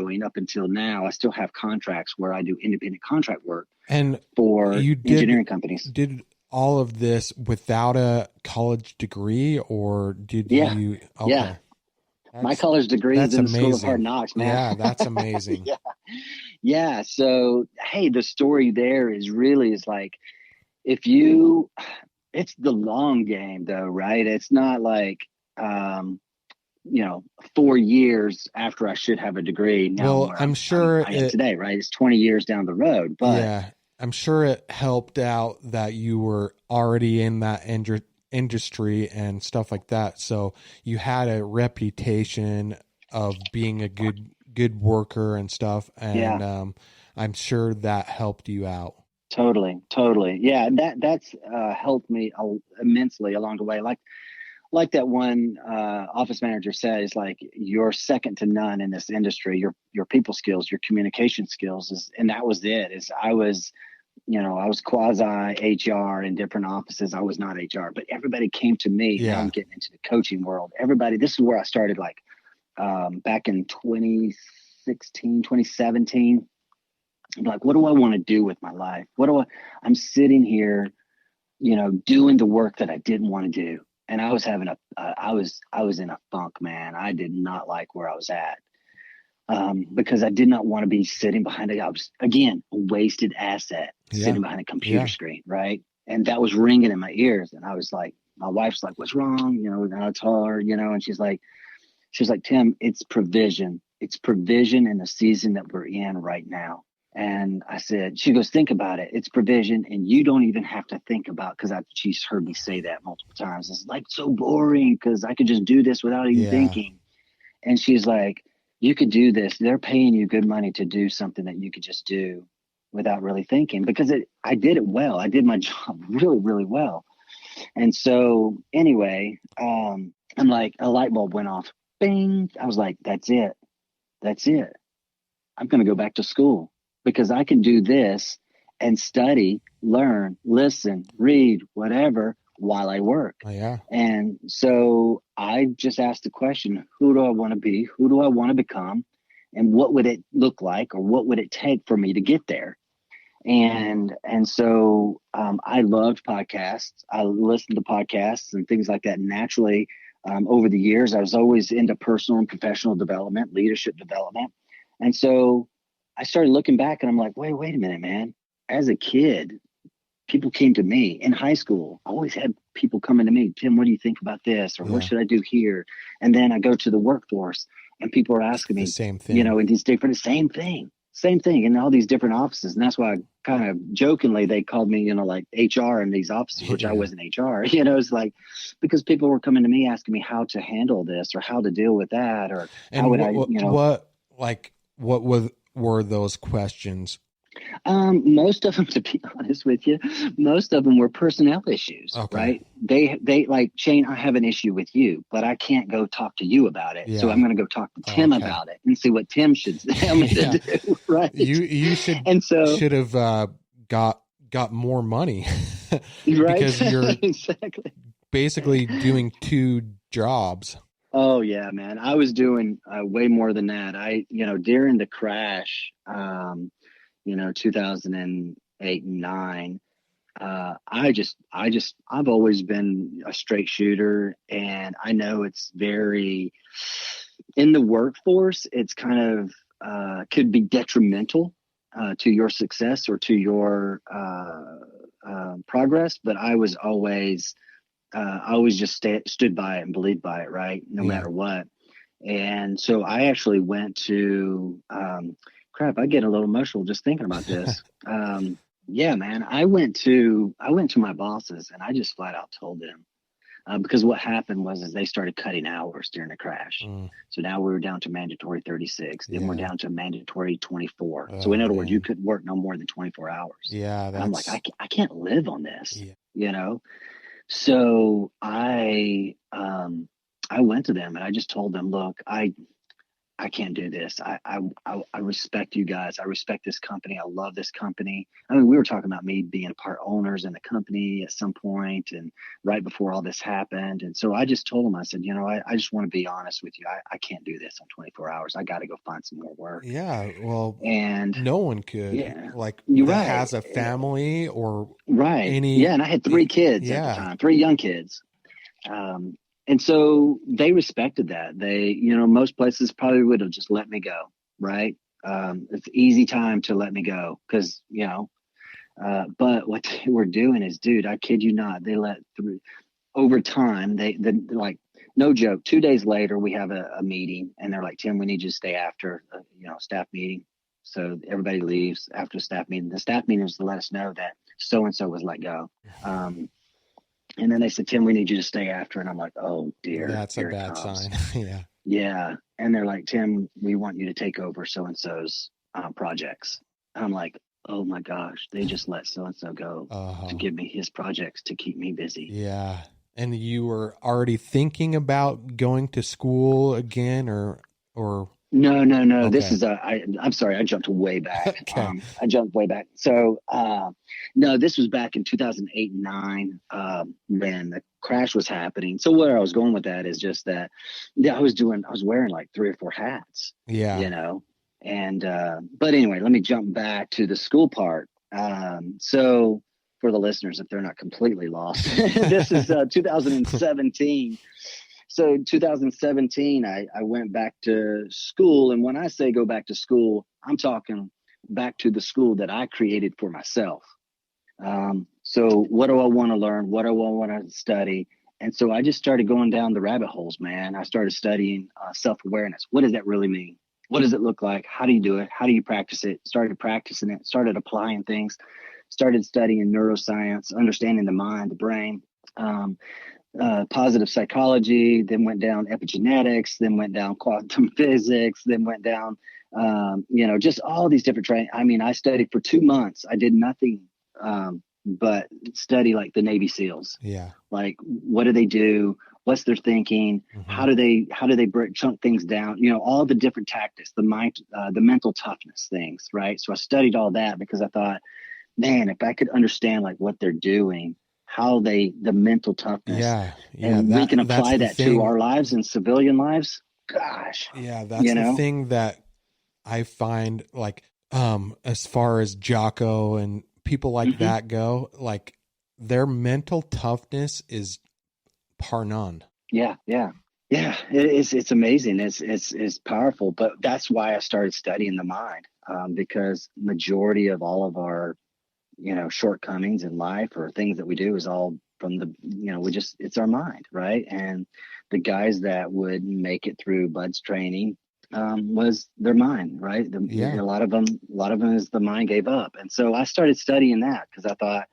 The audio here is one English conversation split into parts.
doing up until now. I still have contracts where I do independent contract work And for you engineering companies. did all of this without a college degree, or did Yeah. you? Okay. Yeah. My college degree is That's in the School of amazing. Hard Knocks, man. Yeah, that's amazing. Yeah. Yeah. So, hey, the story there is like, if you, it's the long game though, right? It's not like, um, 4 years after I should have a degree now Well, where I'm sure I am today, right? It's 20 years down the road, but yeah, I'm sure it helped out that you were already in that industry and stuff like that. So you had a reputation of being a good worker and stuff. yeah, And I'm sure that helped you out. totally. Yeah. That's helped me immensely along the way. Like that one office manager says, like, you're second to none in this industry. Your people skills, your communication skills and that was it. I was quasi HR in different offices. I was not HR, but everybody came to me. Yeah. Now I'm getting into the coaching world. This is where I started, like, back in 2016, 2017. I'm like, what do I want to do with my life? I'm sitting here, doing the work that I didn't want to do. And I was I was in a funk, man. I did not like where I was at. Because I did not want to be sitting behind I was, again, a wasted asset, sitting behind a computer screen, right? And that was ringing in my ears. And I was like, my wife's like, what's wrong? Now it's hard, and she's like, Tim, it's provision. It's provision in the season that we're in right now. And I said, she goes, think about it. It's provision. And you don't even have to think about, because she's heard me say that multiple times. It's like so boring because I could just do this without even thinking. And she's like, you could do this. They're paying you good money to do something that you could just do without really thinking, because I did it well. I did my job really, really well. And so anyway, I'm like, a light bulb went off. Bing. I was like, that's it. I'm going to go back to school because I can do this and study, learn, listen, read, whatever, while I work. Oh, yeah. And so I just asked the question, who do I want to be? Who do I want to become? And what would it look like, or what would it take for me to get there? And so I loved podcasts. I listened to podcasts and things like that naturally. Over the years, I was always into personal and professional development, leadership development. And so I started looking back and I'm like, wait a minute, man. As a kid, people came to me in high school. I always had people coming to me, Tim, what do you think about this? Or what should I do here? And then I go to the workforce and people are asking me, the same thing, in these different, same thing in all these different offices. And that's why I kind of jokingly, they called me, like HR in these offices, which I wasn't HR, it's like, because people were coming to me asking me how to handle this or how to deal with that, or and how would what were those questions? Most of them, to be honest with you, most of them were personnel issues, right? They like, Shane, I have an issue with you, but I can't go talk to you about it. So I'm going to go talk to Tim about it and see what Tim should tell me to do. Right. You should, should have, got more money right. because you're exactly basically doing two jobs. Oh yeah, man. I was doing way more than that. During the crash, 2008 and 9, I've always been a straight shooter, and I know it's very, in the workforce, it's kind of, could be detrimental to your success or to your progress. But I always just stood by it and believed by it, right? No matter what. And so I actually went to, I get a little emotional just thinking about this. Yeah, man, I went to my bosses and I just flat out told them, because what happened was they started cutting hours during the crash. So now we were down to mandatory 36. Then we're down to mandatory 24. So in other words, you couldn't work no more than 24 hours. Yeah. And I'm like, I can't live on this, So I went to them and I just told them, look, I I can't do this. I respect you guys. I respect this company. I love this company. I mean, we were talking about me being part owners in the company at some point and right before all this happened. And so I just told him, I said, I just want to be honest with you. I can't do this in 24 hours. I got to go find some more work. Yeah. Well, And no one could, yeah, like, you're that right. has a family or Right. any. Yeah. And I had three kids at the Yeah. time, three young kids. And so they respected that. They, most places probably would have just let me go, right? It's easy time to let me go because, but what they were doing is, dude, I kid you not, they let through over time. Like, no joke. 2 days later, we have a meeting and they're like, Tim, we need you to stay after, staff meeting. So everybody leaves after the staff meeting. The staff meeting is to let us know that so-and-so was let go. And then they said, Tim, we need you to stay after. And I'm like, oh, dear. That's a here it bad comes. sign. Yeah. Yeah. And they're like, Tim, we want you to take over so-and-so's projects. And I'm like, oh, my gosh, they just let so-and-so go to give me his projects to keep me busy. Yeah. And you were already thinking about going to school again or No. Okay. This is I'm sorry. I jumped way back. Okay. I jumped way back. So, no, this was back in 2008 and 9, when the crash was happening. So where I was going with that is just that, yeah, I was wearing like 3 or 4 hats, Yeah. and, but anyway, let me jump back to the school part. So for the listeners, if they're not completely lost, this is 2017. So in 2017, I went back to school. And when I say go back to school, I'm talking back to the school that I created for myself. So what do I want to learn? What do I want to study? And so I just started going down the rabbit holes, man. I started studying self-awareness. What does that really mean? What does it look like? How do you do it? How do you practice it? Started practicing it, started applying things, started studying neuroscience, understanding the mind, the brain. Positive psychology, then went down epigenetics, then went down quantum physics, then went down, just all these different training. I mean, I studied for 2 months. I did nothing but study like the Navy SEALs. Yeah. Like, what do they do? What's their thinking? Mm-hmm. How do they chunk things down? All the different tactics, the mental toughness things, right? So I studied all that because I thought, man, if I could understand like what they're doing, how the mental toughness, and we can apply that to our lives and civilian lives. Gosh. Yeah. That's the thing that I find, like, as far as Jocko and people like that go, like, their mental toughness is par none. Yeah. It's amazing. It's powerful, but that's why I started studying the mind, because majority of all of our, shortcomings in life or things that we do is all from it's our mind, right? And the guys that would make it through Bud's training, was their mind, right? A lot of them is the mind gave up. And so I started studying that because I thought,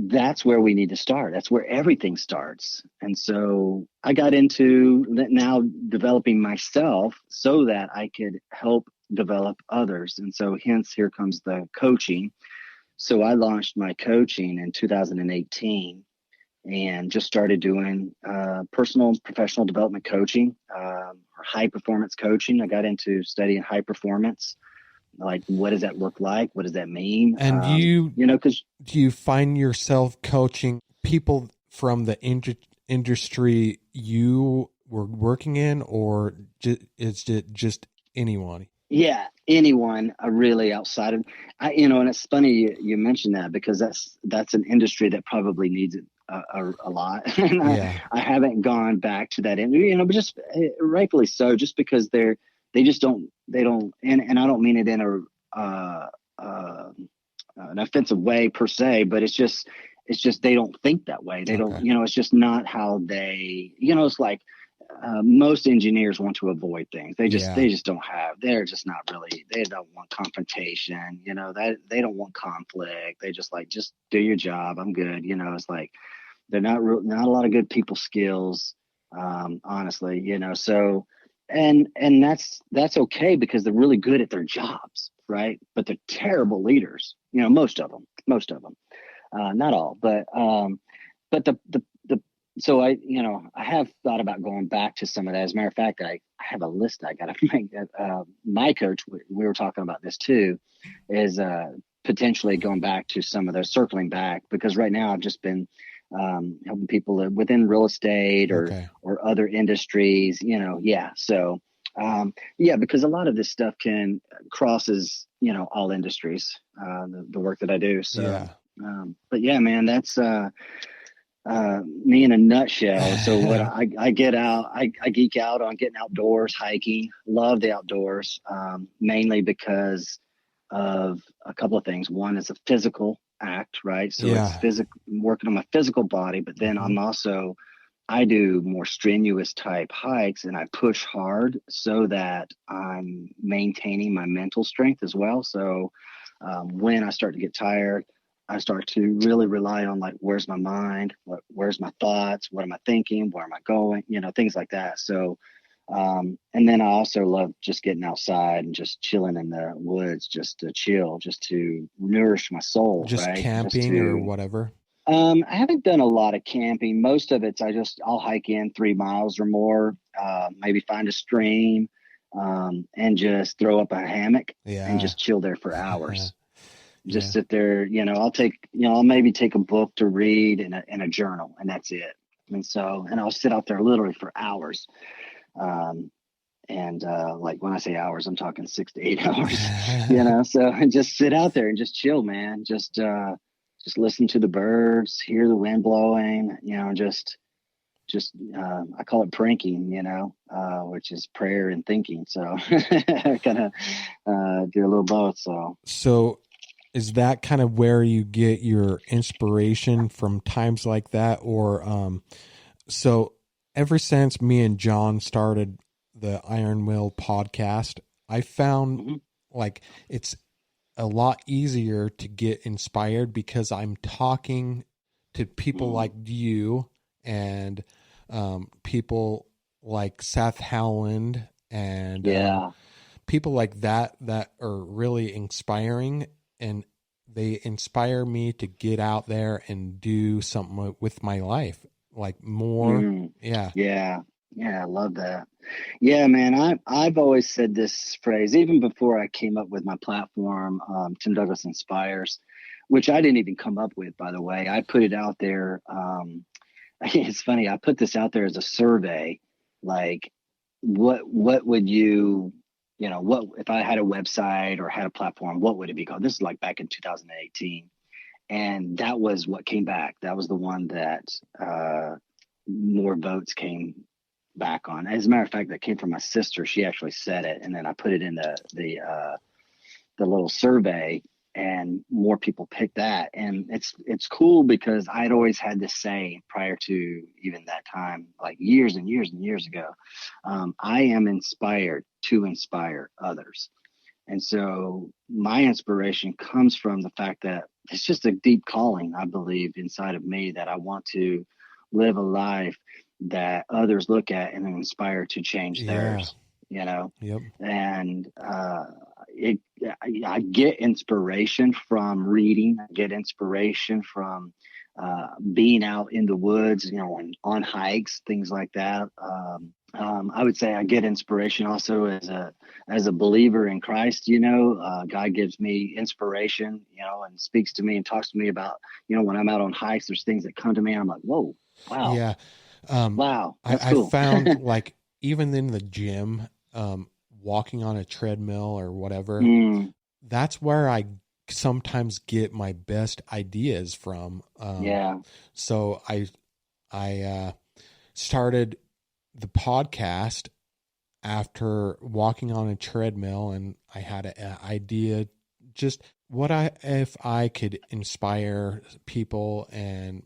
that's where we need to start. That's where everything starts. And so I got into now developing myself so that I could help develop others. And so hence here comes the coaching. So I launched my coaching in 2018 and just started doing personal and professional development coaching, or high performance coaching. I got into studying high performance. Like, what does that look like? What does that mean? And because do you find yourself coaching people from the industry you were working in, or is it just anyone? Yeah, anyone really outside of, and it's funny you mentioned that because that's an industry that probably needs it a lot. And I haven't gone back to that industry, but just rightfully so, just because they don't, and I don't mean it in an offensive way per se, but it's just they don't think that way. They don't, it's just not how they, it's like, most engineers want to avoid things. They're just not really, they don't want confrontation, that they don't want conflict. They just do your job. I'm good. It's like, they're not a lot of good people skills, honestly, so, and that's okay because they're really good at their jobs. Right. But they're terrible leaders, most of them, not all, but the so I have thought about going back to some of that. As a matter of fact, I have a list I got to make. My coach, we were talking about this too, is potentially going back to some of those, circling back, because right now I've just been helping people within real estate Okay. or other industries. Yeah. So yeah, because a lot of this stuff can crosses all industries. The work that I do. So, Yeah. but yeah, man, that's me in a nutshell. So what I get out, I geek out on getting outdoors, hiking, love the outdoors, mainly because of a couple of things. One is a physical act, right? So it's Yeah. working on my physical body, but then Hmm. I do more strenuous type hikes and I push hard so that I'm maintaining my mental strength as well. So when I start to get tired, I start to really rely on, like, where's my mind? Where's my thoughts? What am I thinking? Where am I going? Things like that. So, and then I also love just getting outside and just chilling in the woods, just to chill, just to nourish my soul, Just right? Just camping or to, whatever. I haven't done a lot of camping. Most of it's I'll hike in 3 miles or more, maybe find a stream, and just throw up a hammock and Yeah. just chill there for hours. Just Yeah. sit there, I'll maybe take a book to read and a journal, and that's it. And I'll sit out there literally for hours. Um, and like when I say hours, I'm talking 6 to 8 hours, so and just sit out there and just chill, man. Just listen to the birds, hear the wind blowing, I call it pranking, which is prayer and thinking. So I kind of do a little both. So So is that kind of where you get your inspiration from times like that? Or so ever since me and John started the Iron Will podcast, I found mhm. like it's a lot easier to get inspired because I'm talking to people like Mm, you and people like Seth Howland and yeah. people like that are really inspiring, and they inspire me to get out there and do something with my life, like more. Mm, Yeah. yeah. Yeah. I love that. Yeah, man. I've always said this phrase even before I came up with my platform, Tim Douglas Inspires, which I didn't even come up with, by the way. I put it out there. It's funny. I put this out there as a survey, like, what would what if I had a website or had a platform, what would it be called? This is like back in 2018, and that was what came back. That was the one that more votes came back on. As a matter of fact, that came from my sister. She actually said it, and then I put it in the little survey, and more people picked that. And it's cool because I'd always had this saying prior to even that time, like years and years and years ago. I am inspired to inspire others. And so my inspiration comes from the fact that it's just a deep calling, I believe, inside of me, that I want to live a life that others look at and are inspired to change Yeah. theirs, you know? Yep. And it, I get inspiration from reading, I get inspiration from being out in the woods, on hikes, things like that. I would say I get inspiration also as a believer in Christ. God gives me inspiration, and speaks to me and talks to me about, when I'm out on hikes, there's things that come to me. And I'm like, whoa, wow, Yeah. Um, wow, that's I cool. found like even in the gym, walking on a treadmill or whatever, Mm, that's where I sometimes get my best ideas from. yeah. So I started the podcast after walking on a treadmill, and I had an idea, just what I if I could inspire people and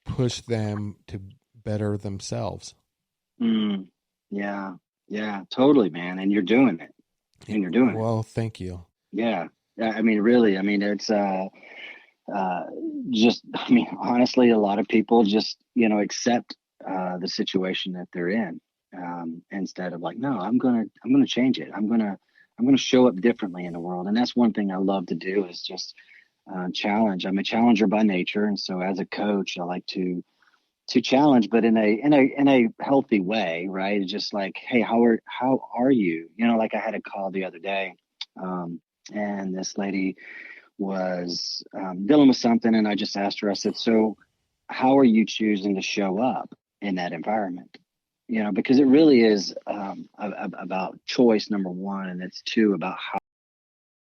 push them to better themselves. Mm, yeah. Yeah, totally, man. And you're doing it. And you're doing it. Well, thank you. Yeah. Yeah. I mean, really, I mean, it's, uh, I mean, honestly, a lot of people just, accept the situation that they're in, instead of like, no, I'm gonna change it. I'm gonna show up differently in the world. And that's one thing I love to do is just challenge. I'm a challenger by nature, and so as a coach, I like to to challenge, but in a healthy way, right? It's just like, hey, how are you? You know, like I had a call the other day, and this lady was dealing with something, and I just asked her. I said, "So, how are you choosing to show up in that environment?" You know, because it really is about choice, number one, and it's two about